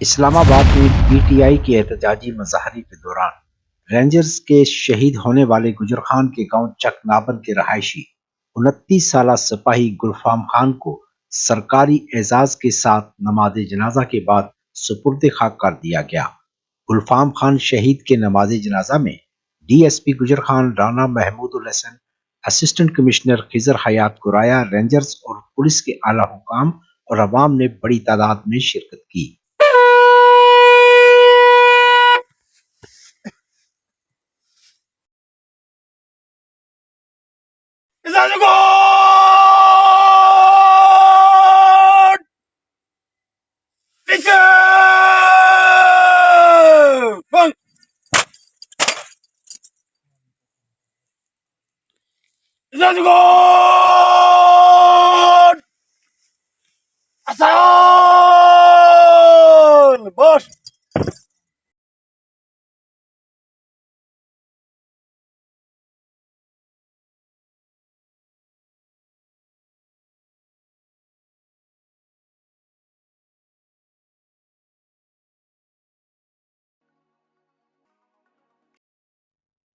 इस्लामाबाद में पीटीआई के एहतजाजी मुजाहरे के दौरान रेंजर्स के शहीद होने वाले गुजर खान के गांव चकनाबन के रहायशी 29 साला सिपाही गुलफाम खान को सरकारी एजाज के साथ नमाज जनाजा के बाद सुपुर्द खाक कर दिया गया। गुलफाम खान शहीद के नमाज जनाजा में डीएसपी गुजर खान, राना महमूद उल हसन, असिस्टेंट कमिश्नर खिजर हयात कुराया, रेंजर्स और पुलिस के आला हुकाम और अवाम ने बड़ी तादाद में शिरकत की। Asal! Bos!